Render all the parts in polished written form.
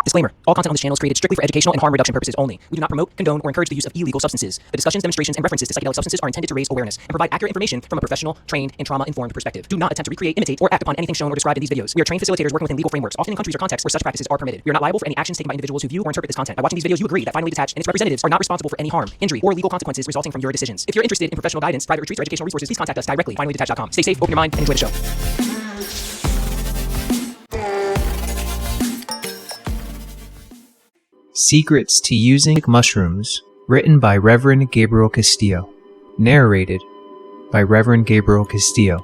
Disclaimer. All content on this channel is created strictly for educational and harm reduction purposes only. We do not promote, condone, or encourage the use of illegal substances. The discussions, demonstrations, and references to psychedelic substances are intended to raise awareness and provide accurate information from a professional, trained, and trauma-informed perspective. Do not attempt to recreate, imitate, or act upon anything shown or described in these videos. We are trained facilitators working within legal frameworks, often in countries or contexts where such practices are permitted. We are not liable for any actions taken by individuals who view or interpret this content. By watching these videos, you agree that Finally Detached and its representatives are not responsible for any harm, injury, or legal consequences resulting from your decisions. If you're interested in professional guidance, private retreats, or educational resources, please contact us directly. FinallyDetached.com. Stay safe, open your mind, and enjoy the show. Secrets to Using Mushrooms, written by Reverend Gabriel Castillo. Narrated by Reverend Gabriel Castillo.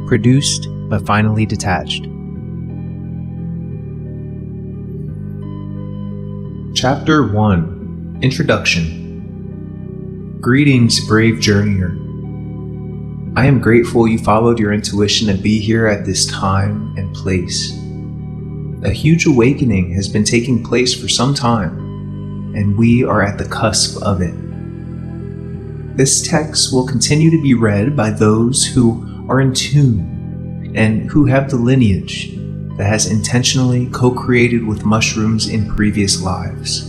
Produced by Finally Detached. Chapter 1. Introduction. Greetings, brave journeyer. I am grateful you followed your intuition to be here at this time and place. A huge awakening has been taking place for some time, and we are at the cusp of it. This text will continue to be read by those who are in tune and who have the lineage that has intentionally co-created with mushrooms in previous lives.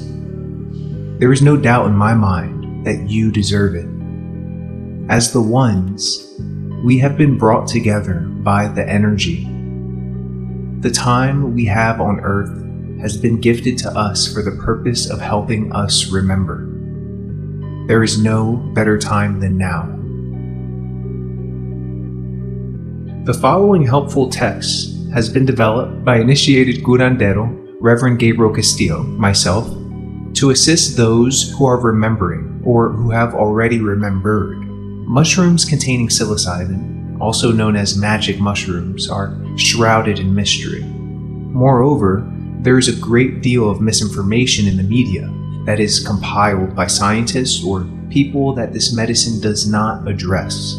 There is no doubt in my mind that you deserve it. As the ones, we have been brought together by the energy. The time we have on Earth has been gifted to us for the purpose of helping us remember. There is no better time than now. The following helpful text has been developed by initiated curandero Reverend Gabriel Castillo, myself, to assist those who are remembering or who have already remembered. Mushrooms containing psilocybin, also known as magic mushrooms, are shrouded in mystery. Moreover, there is a great deal of misinformation in the media that is compiled by scientists or people that this medicine does not address.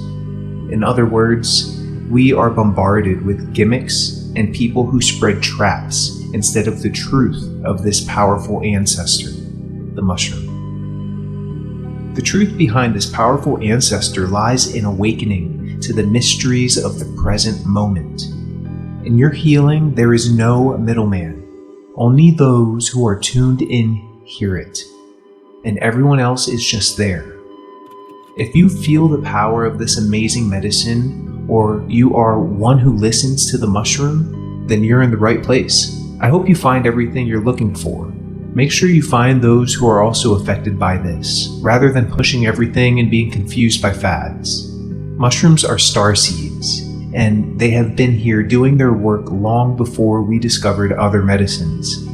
In other words, we are bombarded with gimmicks and people who spread traps instead of the truth of this powerful ancestor, the mushroom. The truth behind this powerful ancestor lies in awakening to the mysteries of the present moment. In your healing, there is no middleman. Only those who are tuned in hear it, and everyone else is just there. If you feel the power of this amazing medicine, or you are one who listens to the mushroom, then you're in the right place. I hope you find everything you're looking for. Make sure you find those who are also affected by this, rather than pushing everything and being confused by fads. Mushrooms are star seeds, and they have been here doing their work long before we discovered other medicines.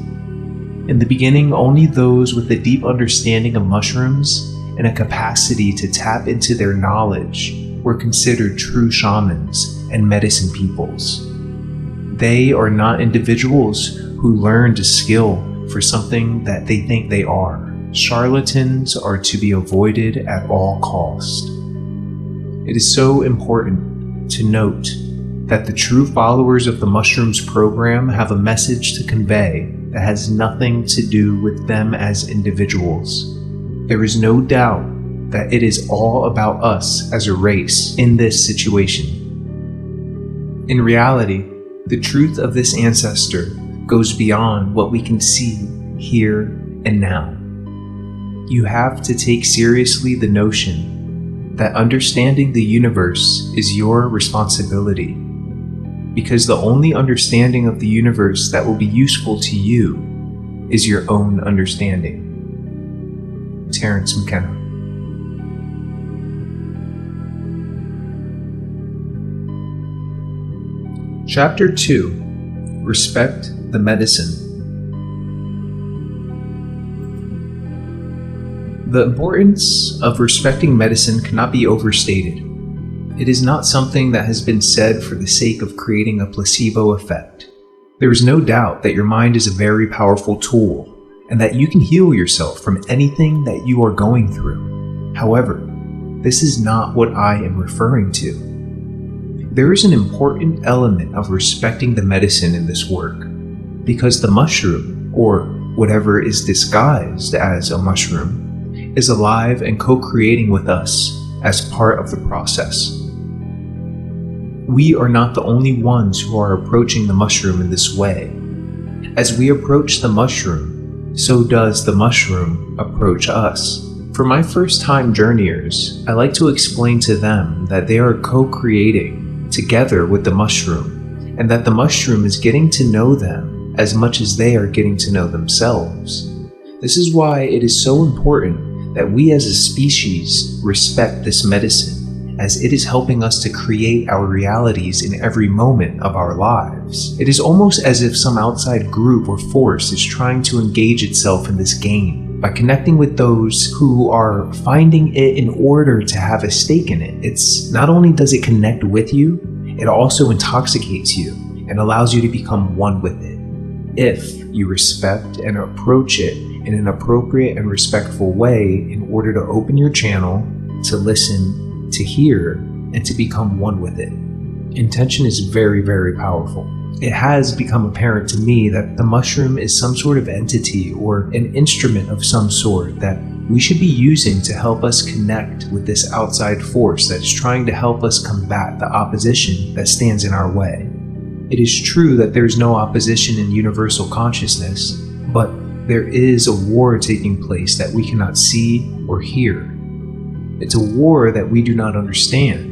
In the beginning, only those with a deep understanding of mushrooms and a capacity to tap into their knowledge were considered true shamans and medicine peoples. They are not individuals who learned a skill for something that they think they are. Charlatans are to be avoided at all cost. It is so important to note that the true followers of the Mushrooms program have a message to convey that has nothing to do with them as individuals. There is no doubt that it is all about us as a race in this situation. In reality, the truth of this ancestor goes beyond what we can see, hear, and now. You have to take seriously the notion that understanding the universe is your responsibility, because the only understanding of the universe that will be useful to you is your own understanding. Terence McKenna. Chapter 2. Respect the Medicine. The importance of respecting medicine cannot be overstated. It is not something that has been said for the sake of creating a placebo effect. There is no doubt that your mind is a very powerful tool, and that you can heal yourself from anything that you are going through. However, this is not what I am referring to. There is an important element of respecting the medicine in this work, because the mushroom, or whatever is disguised as a mushroom, is alive and co-creating with us as part of the process. We are not the only ones who are approaching the mushroom in this way. As we approach the mushroom, so does the mushroom approach us. For my first-time journeyers, I like to explain to them that they are co-creating together with the mushroom, and that the mushroom is getting to know them as much as they are getting to know themselves. This is why it is so important that we as a species respect this medicine, as it is helping us to create our realities in every moment of our lives. It is almost as if some outside group or force is trying to engage itself in this game by connecting with those who are finding it in order to have a stake in it. It's not only does it connect with you, it also intoxicates you and allows you to become one with it, if you respect and approach it in an appropriate and respectful way in order to open your channel, to listen, to hear, and to become one with it. Intention is very, very powerful. It has become apparent to me that the mushroom is some sort of entity or an instrument of some sort that we should be using to help us connect with this outside force that is trying to help us combat the opposition that stands in our way. It is true that there is no opposition in universal consciousness, but there is a war taking place that we cannot see or hear. It's a war that we do not understand.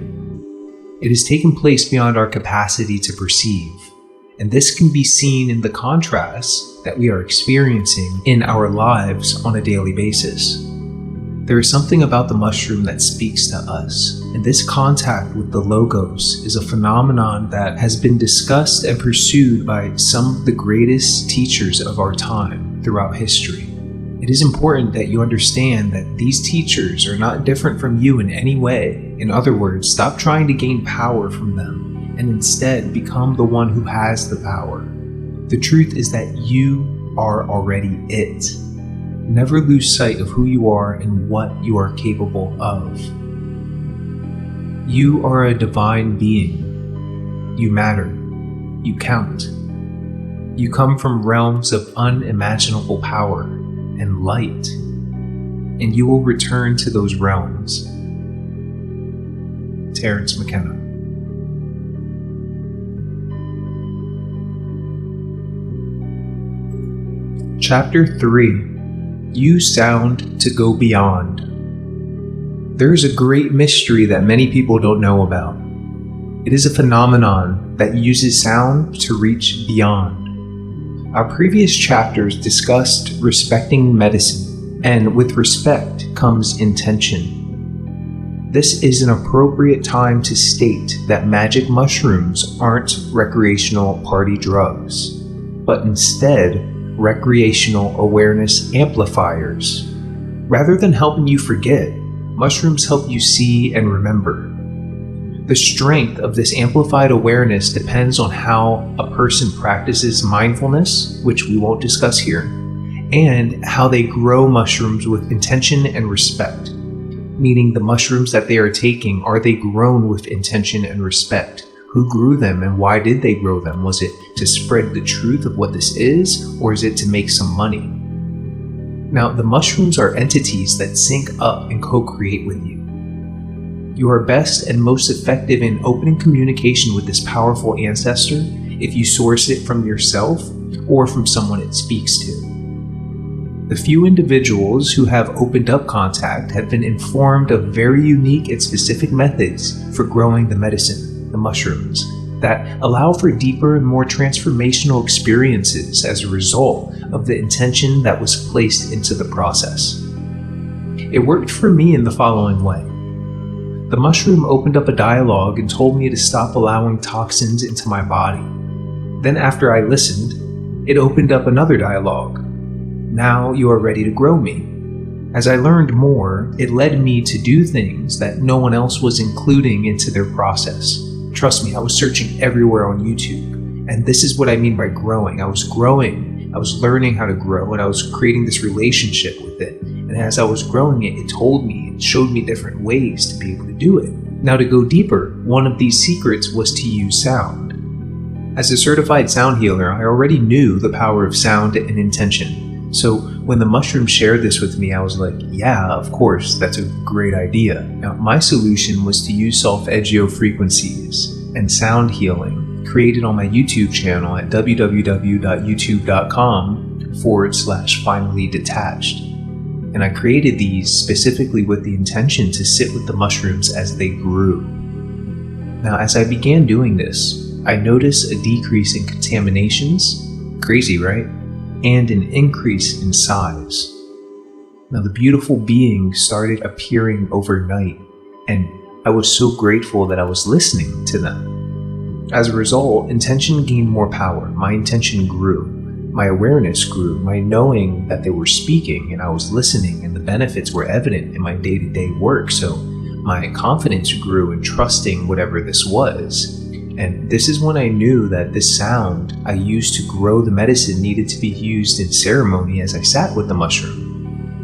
It is taking place beyond our capacity to perceive. And this can be seen in the contrast that we are experiencing in our lives on a daily basis. There is something about the mushroom that speaks to us, and this contact with the logos is a phenomenon that has been discussed and pursued by some of the greatest teachers of our time throughout history. It is important that you understand that these teachers are not different from you in any way. In other words, stop trying to gain power from them, and instead become the one who has the power. The truth is that you are already it. Never lose sight of who you are and what you are capable of. You are a divine being. You matter. You count. You come from realms of unimaginable power and light, and you will return to those realms. Terrence McKenna. Chapter 3. Use sound to go beyond. There is a great mystery that many people don't know about. It is a phenomenon that uses sound to reach beyond. Our previous chapters discussed respecting medicine, and with respect comes intention. This is an appropriate time to state that magic mushrooms aren't recreational party drugs, but instead recreational awareness amplifiers. Rather than helping you forget, mushrooms help you see and remember. The strength of this amplified awareness depends on how a person practices mindfulness, which we won't discuss here, and how they grow mushrooms with intention and respect. Meaning the mushrooms that they are taking, are they grown with intention and respect? Who grew them and why did they grow them? Was it to spread the truth of what this is, or is it to make some money? Now, the mushrooms are entities that sync up and co-create with you. You are best and most effective in opening communication with this powerful ancestor if you source it from yourself or from someone it speaks to. The few individuals who have opened up contact have been informed of very unique and specific methods for growing the medicine, the mushrooms, that allow for deeper and more transformational experiences as a result of the intention that was placed into the process. It worked for me in the following way. The mushroom opened up a dialogue and told me to stop allowing toxins into my body. Then after I listened, it opened up another dialogue. Now you are ready to grow me. As I learned more, it led me to do things that no one else was including into their process. Trust me, I was searching everywhere on YouTube, and this is what I mean by growing. I was growing, I was learning how to grow, and I was creating this relationship with it. And as I was growing it, it told me, it showed me different ways to be able to do it. Now to go deeper, one of these secrets was to use sound. As a certified sound healer, I already knew the power of sound and intention. So when the mushroom shared this with me, I was like, yeah, of course, that's a great idea. Now, my solution was to use solfeggio frequencies and sound healing created on my YouTube channel at www.youtube.com/finally detached. And I created these specifically with the intention to sit with the mushrooms as they grew. Now, as I began doing this, I noticed a decrease in contaminations, crazy, right? And an increase in size. Now, the beautiful beings started appearing overnight, and I was so grateful that I was listening to them. As a result, intention gained more power. My intention grew. My awareness grew. My knowing that they were speaking and I was listening and the benefits were evident in my day-to-day work. So my confidence grew in trusting whatever this was. And this is when I knew that this sound I used to grow the medicine needed to be used in ceremony as I sat with the mushroom.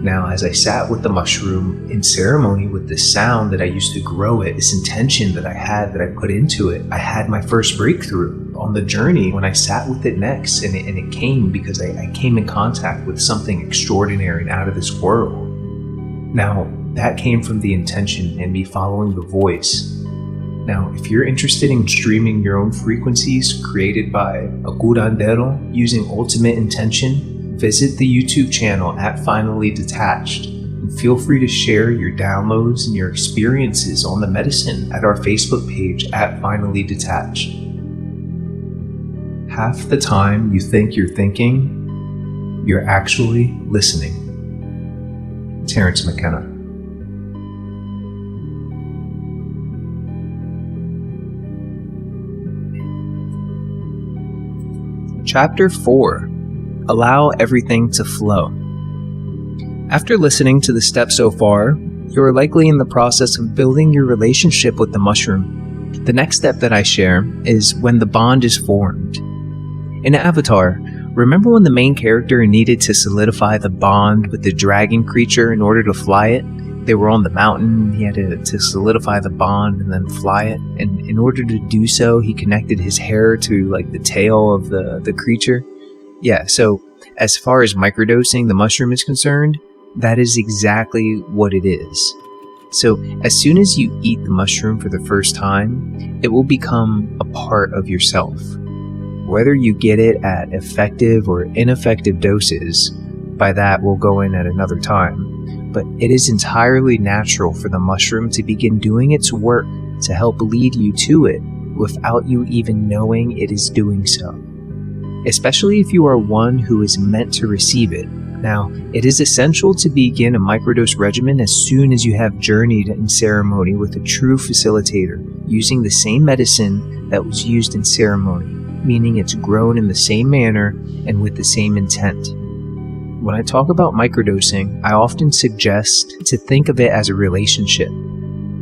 Now, as I sat with the mushroom in ceremony with this sound that I used to grow it, this intention that I put into it, I had my first breakthrough on the journey when I sat with it next. And it came because I came in contact with something extraordinary and out of this world. Now, that came from the intention and me following the voice. Now, if you're interested in streaming your own frequencies created by a curandero using ultimate intention, visit the YouTube channel at Finally Detached and feel free to share your downloads and your experiences on the medicine at our Facebook page at Finally Detached. Half the time you think you're thinking, you're actually listening. Terrence McKenna. Chapter 4. Allow everything to flow. After listening to the steps so far, you are likely in the process of building your relationship with the mushroom. The next step that I share is when the bond is formed. In Avatar, remember when the main character needed to solidify the bond with the dragon creature in order to fly it? They were on the mountain, he had to solidify the bond and then fly it. And in order to do so, he connected his hair to like the tail of the creature. Yeah, so as far as microdosing the mushroom is concerned, that is exactly what it is. So as soon as you eat the mushroom for the first time, it will become a part of yourself. Whether you get it at effective or ineffective doses, by that we'll go in at another time, but it is entirely natural for the mushroom to begin doing its work to help lead you to it without you even knowing it is doing so. Especially if you are one who is meant to receive it. Now, it is essential to begin a microdose regimen as soon as you have journeyed in ceremony with a true facilitator, using the same medicine that was used in ceremony, meaning it's grown in the same manner and with the same intent. When I talk about microdosing, I often suggest to think of it as a relationship.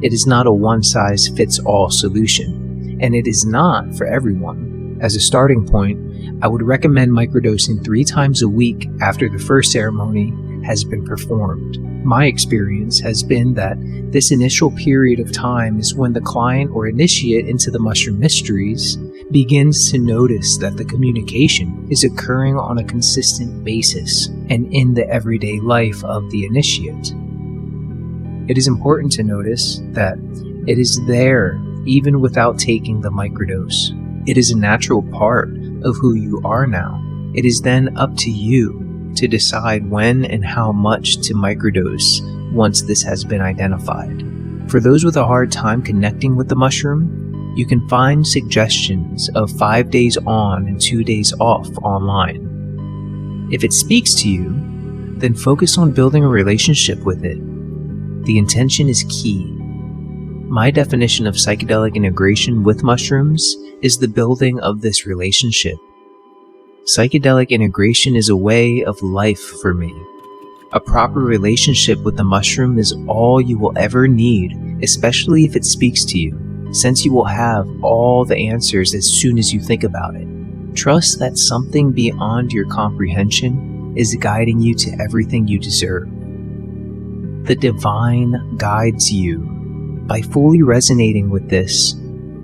It is not a one-size-fits-all solution, and it is not for everyone. As a starting point, I would recommend microdosing 3 times a week after the first ceremony has been performed. My experience has been that this initial period of time is when the client or initiate into the mushroom mysteries begins to notice that the communication is occurring on a consistent basis and in the everyday life of the initiate. It is important to notice that it is there even without taking the microdose. It is a natural part of who you are now. It is then up to you to decide when and how much to microdose once this has been identified. For those with a hard time connecting with the mushroom, you can find suggestions of 5 days on and 2 days off online. If it speaks to you, then focus on building a relationship with it. The intention is key. My definition of psychedelic integration with mushrooms is the building of this relationship. Psychedelic integration is a way of life for me. A proper relationship with the mushroom is all you will ever need, especially if it speaks to you, since you will have all the answers as soon as you think about it. Trust that something beyond your comprehension is guiding you to everything you deserve. The divine guides you. By fully resonating with this,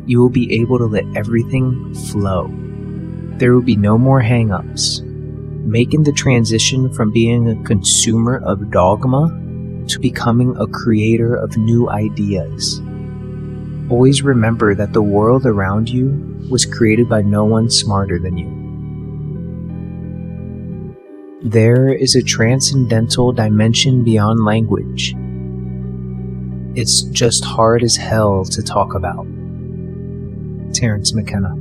you will be able to let everything flow. There will be no more hang-ups, making the transition from being a consumer of dogma to becoming a creator of new ideas. Always remember that the world around you was created by no one smarter than you. There is a transcendental dimension beyond language. It's just hard as hell to talk about. Terence McKenna.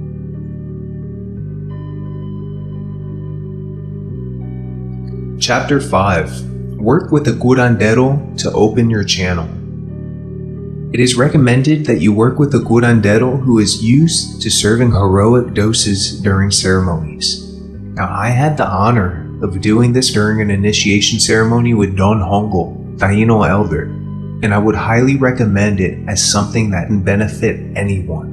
Chapter 5. Work with a curandero to open your channel. It is recommended that you work with a curandero who is used to serving heroic doses during ceremonies. Now, I had the honor of doing this during an initiation ceremony with Don Hongo, Taino Elder, and I would highly recommend it as something that can benefit anyone.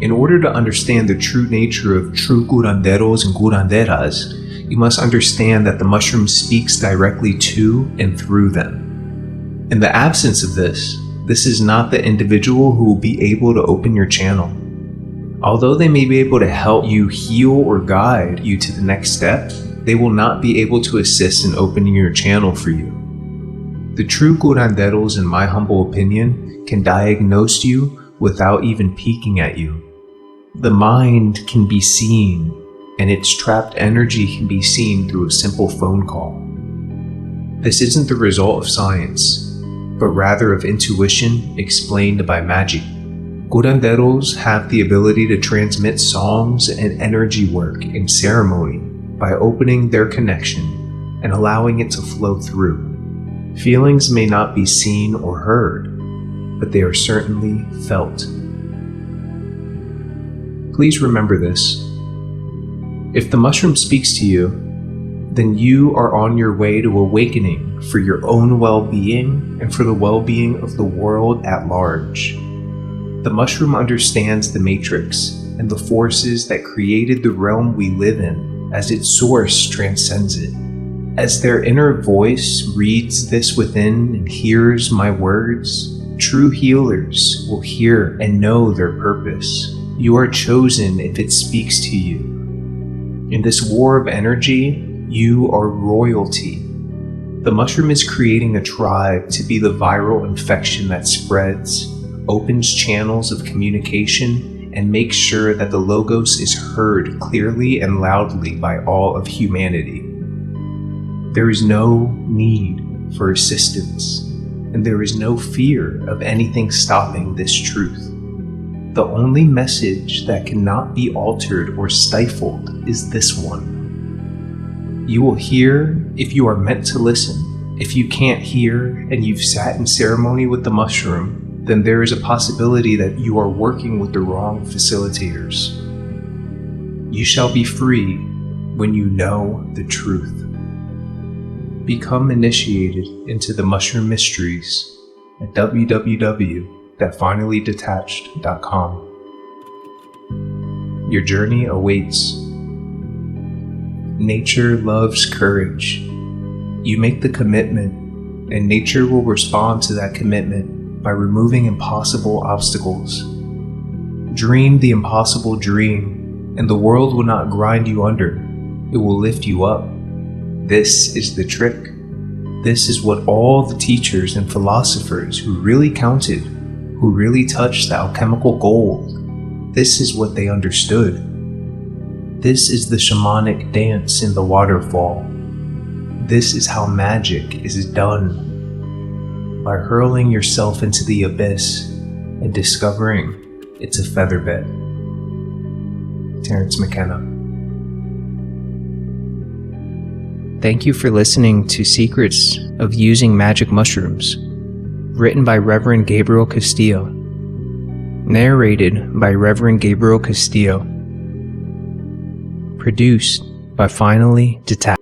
In order to understand the true nature of true curanderos and curanderas, you must understand that the mushroom speaks directly to and through them. In the absence of this is not the individual who will be able to open your channel. Although they may be able to help you heal or guide you to the next step, they will not be able to assist in opening your channel for you. The true curanderos, in my humble opinion, can diagnose you without even peeking at you. The mind can be seen, and its trapped energy can be seen through a simple phone call. This isn't the result of science, but rather of intuition explained by magic. Curanderos have the ability to transmit songs and energy work in ceremony by opening their connection and allowing it to flow through. Feelings may not be seen or heard, but they are certainly felt. Please remember this. If the mushroom speaks to you, then you are on your way to awakening for your own well-being and for the well-being of the world at large. The mushroom understands the matrix and the forces that created the realm we live in, as its source transcends it. As their inner voice reads this within and hears my words, true healers will hear and know their purpose. You are chosen if it speaks to you. In this war of energy, you are royalty. The mushroom is creating a tribe to be the viral infection that spreads, opens channels of communication, and makes sure that the Logos is heard clearly and loudly by all of humanity. There is no need for assistance, and there is no fear of anything stopping this truth. The only message that cannot be altered or stifled is this one. You will hear if you are meant to listen. If you can't hear and you've sat in ceremony with the mushroom, then there is a possibility that you are working with the wrong facilitators. You shall be free when you know the truth. Become initiated into the mushroom mysteries at www.finallydetached.com. Your journey awaits. Nature loves courage. You make the commitment, and nature will respond to that commitment by removing impossible obstacles. Dream the impossible dream, and the world will not grind you under. It will lift you up. This is the trick. This is what all the teachers and philosophers who really counted, who really touched the alchemical gold, this is what they understood. This is the shamanic dance in the waterfall. This is how magic is done. By hurling yourself into the abyss and discovering it's a featherbed. Terence McKenna. Thank you for listening to Secrets of Using Magic Mushrooms, written by Reverend Gabriel Castillo, narrated by Reverend Gabriel Castillo, produced by Finally Detached.